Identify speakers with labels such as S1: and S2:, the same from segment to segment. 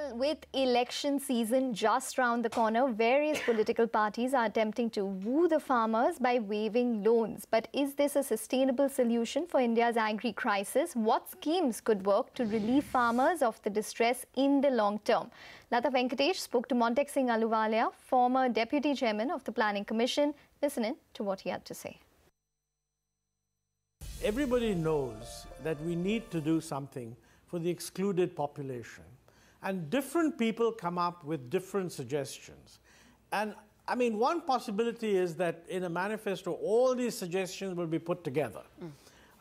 S1: Well, with election season just round the corner, various political parties are attempting to woo the farmers by waiving loans. But is this a sustainable solution for India's agri crisis? What schemes could work to relieve farmers of the distress in the long term? Lata Venkatesh spoke to Montek Singh Ahluwalia, former Deputy Chairman of the Planning Commission. Listen in to what he had to say.
S2: Everybody knows that we need to do something for the excluded population. And different people come up with different suggestions. And I mean, one possibility is that in a manifesto, all these suggestions will be put together.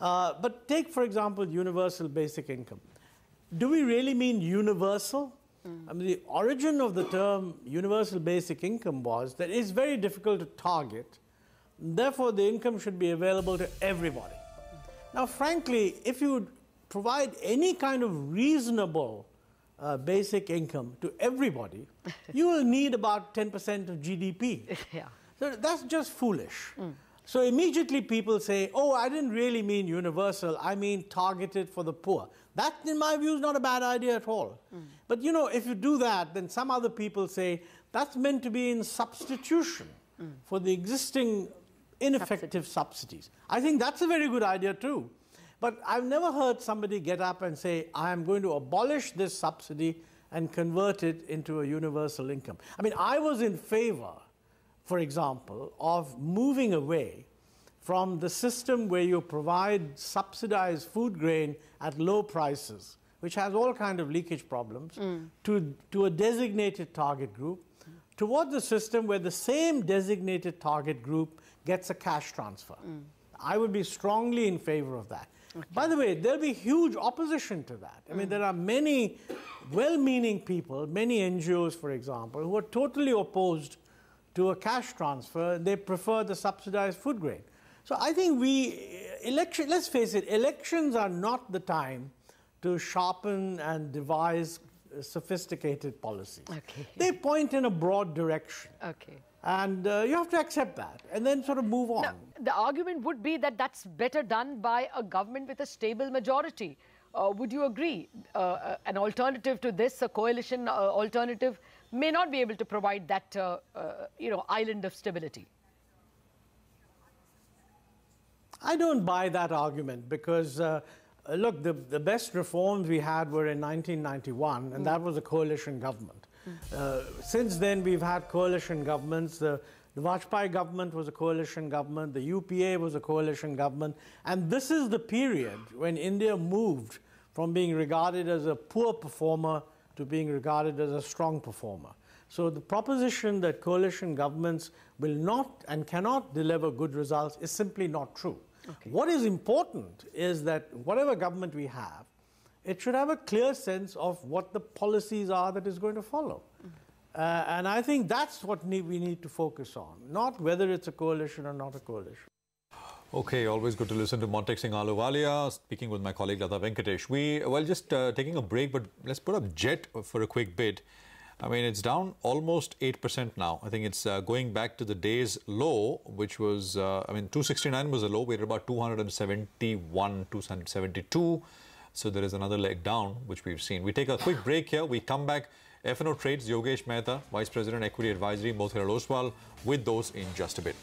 S2: But take, for example, universal basic income. Do we really mean universal? I mean, the origin of the term universal basic income was that it's very difficult to target. Therefore, the income should be available to everybody. Now, frankly, if you provide any kind of reasonable basic income to everybody, you will need about 10% of GDP.
S3: Yeah.
S2: So that's just foolish. So immediately people say, oh, I didn't really mean universal, I mean targeted for the poor. That, in my view, is not a bad idea at all. But, you know, if you do that, then some other people say that's meant to be in substitution for the existing ineffective subsidies. I think that's a very good idea too. But I've never heard somebody get up and say, I am going to abolish this subsidy and convert it into a universal income. I mean, I was in favor, for example, of moving away from the system where you provide subsidized food grain at low prices, which has all kinds of leakage problems, to a designated target group, toward the system where the same designated target group gets a cash transfer. I would be strongly in favor of that. Okay. By the way, there'll be huge opposition to that. I mean, there are many well-meaning people, many NGOs, for example, who are totally opposed to a cash transfer. They prefer the subsidized food grain. So I think let's face it, elections are not the time to sharpen and devise sophisticated policies.
S3: Okay.
S2: They point in a broad direction.
S3: Okay.
S2: And you have to accept that and then sort of move on.
S3: Now, the argument would be that that's better done by a government with a stable majority. Would you agree? An alternative to this, a coalition alternative, may not be able to provide that island of stability.
S2: I don't buy that argument because, look, the best reforms we had were in 1991, and that was a coalition government. Since then, we've had coalition governments. The Vajpayee government was a coalition government. The UPA was a coalition government. And this is the period when India moved from being regarded as a poor performer to being regarded as a strong performer. So the proposition that coalition governments will not and cannot deliver good results is simply not true. Okay. What is important is that whatever government we have, it should have a clear sense of what the policies are that is going to follow. And I think that's what we need to focus on, not whether it's a coalition or not a coalition.
S4: Okay, always good to listen to Montek Singh Ahluwalia, speaking with my colleague Lata Venkatesh. Just taking a break, but let's put up Jet for a quick bit. I mean, it's down almost 8% now. I think it's going back to the day's low, which was, 269 was a low. We're at about 271, 272. So there is another leg down, which we've seen. We take a quick break here. We come back. F&O Trades, Yogesh Mehta, Vice President, Equity Advisory, Motilal Oswal, with those in just a bit.